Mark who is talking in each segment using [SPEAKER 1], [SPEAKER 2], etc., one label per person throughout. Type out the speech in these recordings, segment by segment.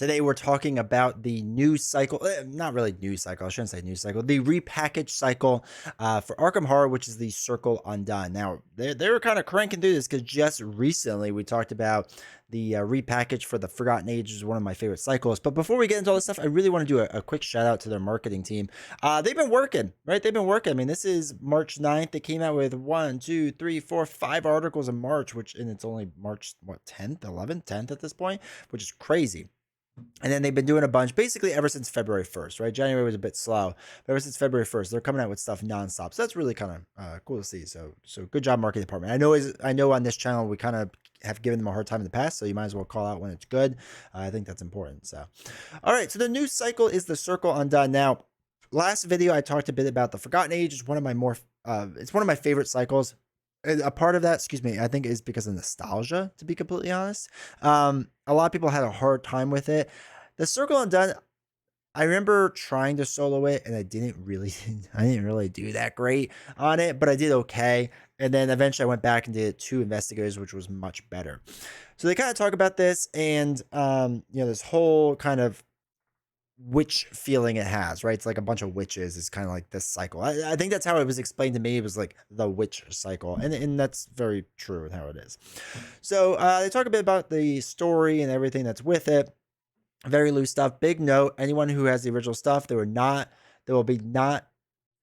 [SPEAKER 1] Today we're talking about the news cycle, not really news cycle, I shouldn't say news cycle, the repackaged cycle for Arkham Horror, which is the Circle Undone. Now, they were kind of cranking through this because just recently we talked about the repackage for the Forgotten Age, which is one of my favorite cycles. But before we get into all this stuff, I really want to do a quick shout out to their marketing team. They've been working, right? They've been working. I mean, this is March 9th. They came out with 5 articles in March, and it's only March, 10th, 11th, 10th at this point, which is crazy. And then they've been doing a bunch basically ever since February 1st, right? January was a bit slow, but ever since February 1st, they're coming out with stuff nonstop. So that's really kind of cool to see. So good job, marketing department. I know on this channel we kind of have given them a hard time in the past, so you might as well call out when it's good. I think that's important. So, all right. So the news cycle is the Circle Undone. Now, last video I talked a bit about the Forgotten Age. It's one of my favorite cycles. A part of that, excuse me, I think is because of nostalgia, to be completely honest. A lot of people had a hard time with it. The Circle Undone, I remember trying to solo it, and I didn't really do that great on it, but I did okay. And then eventually I went back and did 2 investigators, which was much better. So they kind of talk about this, and this whole kind of witch feeling it has, right? It's like a bunch of witches. It's kind of like this cycle. I think that's how it was explained to me. It was like the witch cycle, and that's very true with how it is. So they talk a bit about the story and everything that's with it. Very loose stuff. Big note: anyone who has the original stuff, there will be not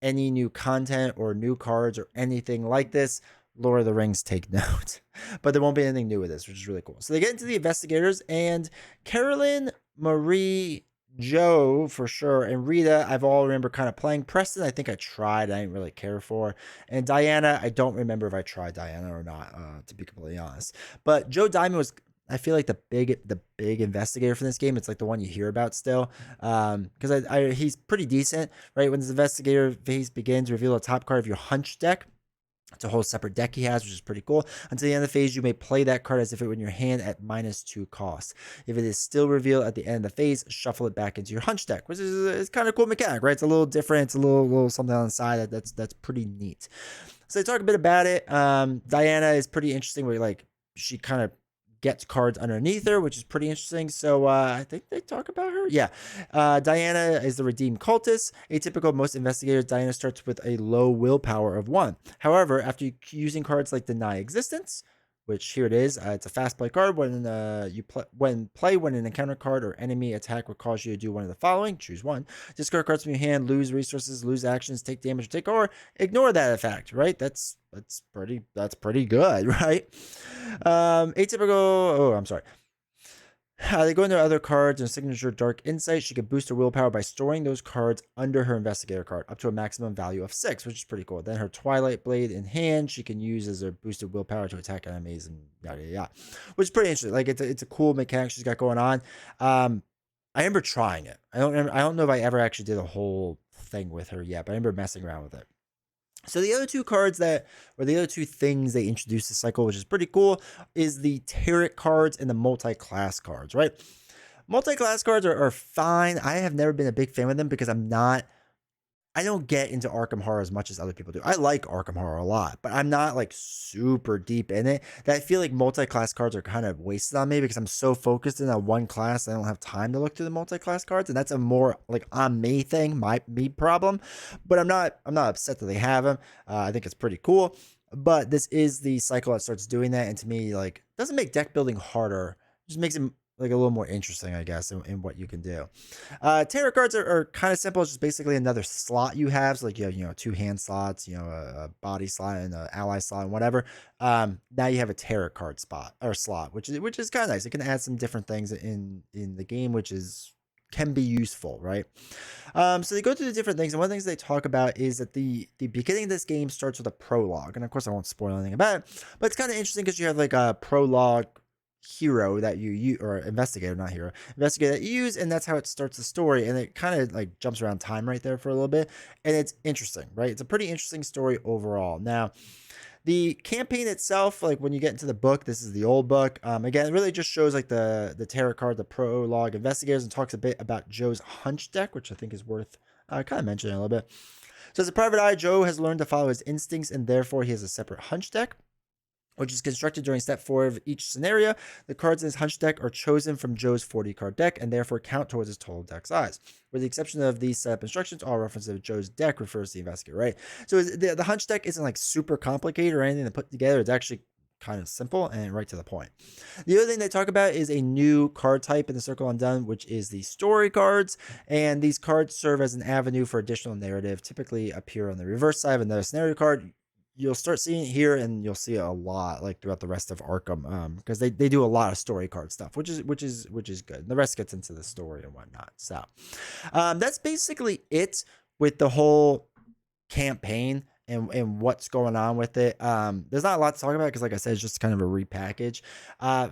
[SPEAKER 1] any new content or new cards or anything like this. Lord of the Rings, take note. But there won't be anything new with this, which is really cool. So they get into the investigators, and Carolyn, Marie, Joe for sure, and Rita I've all remember kind of playing. Preston I think I tried, I didn't really care for, and Diana I don't remember if I tried Diana or not, to be completely honest. But Joe Diamond was, I feel like, the big investigator for this game. It's like the one you hear about still, because he's pretty decent, right? When this investigator phase begins, reveal a top card of your hunch deck. It's a whole separate deck he has, which is pretty cool. Until the end of the phase, you may play that card as if it were in your hand at -2 cost. If it is still revealed at the end of the phase, shuffle it back into your hunch deck, which is kind of cool mechanic, right? It's a little different. It's a little something on the side that's pretty neat. So they talk a bit about it. Diana is pretty interesting, where like she kind of gets cards underneath her, which is pretty interesting. So I think they talk about her. Yeah. Diana is the redeemed cultist. Atypical of most investigators, Diana starts with a low willpower of 1. However, after using cards like Deny Existence, which here it is, it's a fast play card. When when an encounter card or enemy attack will cause you to do one of the following, choose one. Discard cards from your hand, lose resources, lose actions, take damage, or take, or ignore that effect, right? That's pretty good, right? Atypical, oh, I'm sorry. They go into other cards and signature Dark Insight. She can boost her willpower by storing those cards under her investigator card up to a maximum value of 6, which is pretty cool. Then her Twilight Blade in hand, she can use as her boosted willpower to attack enemies and yada yada, which is pretty interesting. Like it's a cool mechanic she's got going on. I remember trying it. I don't know if I ever actually did a whole thing with her yet, but I remember messing around with it. So the other 2 cards the other 2 things they introduced this cycle, which is pretty cool, is the tarot cards and the multi-class cards, right? Multi-class cards are fine. I have never been a big fan of them because I don't get into Arkham Horror as much as other people do. I like Arkham Horror a lot, but I'm not like super deep in it. That I feel like multi-class cards are kind of wasted on me because I'm so focused in on one class. I don't have time to look through the multi-class cards, and that's a more like on me thing, me problem. But I'm not upset that they have them. I think it's pretty cool. But this is the cycle that starts doing that, and to me, like, doesn't make deck building harder. It just makes it like a little more interesting, I guess, in what you can do. Tarot cards are kind of simple. It's just basically another slot you have. So like you have 2 hand slots, a body slot and an ally slot and whatever. Now you have a tarot card spot or slot, which is kind of nice. It can add some different things in the game, which can be useful, right? So they go through the different things, and one of the things they talk about is that the beginning of this game starts with a prologue, and of course I won't spoil anything about it, but it's kind of interesting because you have like a prologue hero that you or investigator, not hero, investigator that you use, and that's how it starts the story, and it kind of like jumps around time right there for a little bit, and it's interesting, right? It's a pretty interesting story overall. Now, the campaign itself, like when you get into the book, this is the old book. Again, it really just shows like the tarot card, the prologue, investigators, and talks a bit about Joe's hunch deck, which I think is worth kind of mentioning a little bit. So as a private eye, Joe has learned to follow his instincts, and therefore he has a separate hunch deck. which is constructed during step 4 of each scenario. The cards in his hunch deck are chosen from Joe's 40 card deck and therefore count towards his total deck size. With the exception of these setup instructions, all references of Joe's deck refers to the investigator, right? So the hunch deck isn't like super complicated or anything to put together. It's actually kind of simple and right to the point. The other thing they talk about is a new card type in the Circle Undone, which is the story cards. And these cards serve as an avenue for additional narrative, typically appear on the reverse side of another scenario card. You'll start seeing it here, and you'll see it a lot like throughout the rest of Arkham, because they do a lot of story card stuff, which is good. The rest gets into the story and whatnot. So that's basically it with the whole campaign and what's going on with it. There's not a lot to talk about because, like I said, it's just kind of a repackage.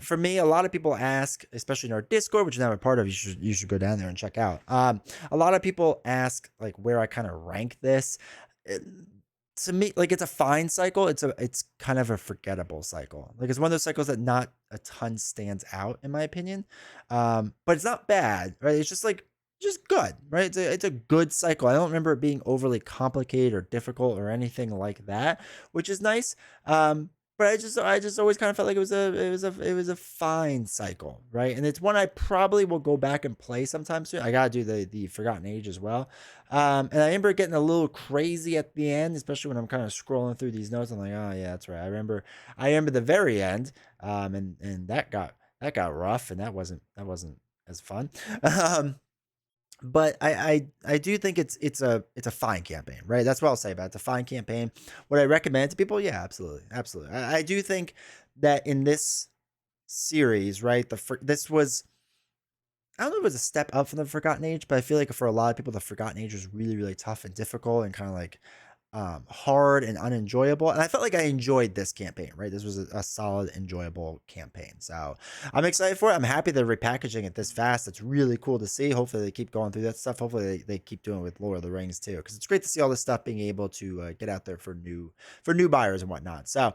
[SPEAKER 1] For me, a lot of people ask, especially in our Discord, which now I'm a part of, you should go down there and check out. A lot of people ask like where I kind of rank this. To me, like, it's a fine cycle. It's kind of a forgettable cycle. Like, it's one of those cycles that not a ton stands out in my opinion. But it's not bad, right? It's just like just good, right? It's a good cycle. I don't remember it being overly complicated or difficult or anything like that, which is nice. But I just always kind of felt like it was a fine cycle, right? And it's one I probably will go back and play sometime soon. I gotta do the Forgotten Age as well. And I remember getting a little crazy at the end, especially when I'm kind of scrolling through these notes. I'm like, oh yeah, that's right. I remember the very end. And that got rough, and that wasn't as fun. But I do think it's a fine campaign, right? That's what I'll say about it. It's a fine campaign. Would I recommend it to people? Yeah, absolutely. I do think that in this series, right, this was, I don't know if it was a step up from the Forgotten Age, but I feel like for a lot of people, the Forgotten Age was really tough and difficult and kind of like hard and unenjoyable. And I felt like I enjoyed this campaign, right? This was a solid, enjoyable campaign. So I'm excited for it. I'm happy they're repackaging it this fast. It's really cool to see. Hopefully they keep going through that stuff. Hopefully they keep doing it with Lord of the Rings too, because it's great to see all this stuff being able to get out there for new buyers and whatnot. So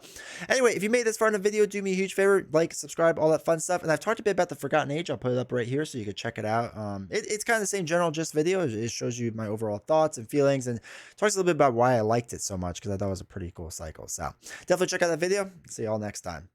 [SPEAKER 1] anyway, if you made this far in the video, do me a huge favor, like, subscribe, all that fun stuff. And I've talked a bit about the Forgotten Age. I'll put it up right here so you can check it out. It's kind of the same general gist video. It shows you my overall thoughts and feelings and talks a little bit about why I liked it so much, because I thought it was a pretty cool cycle. So definitely check out that video. See you all next time.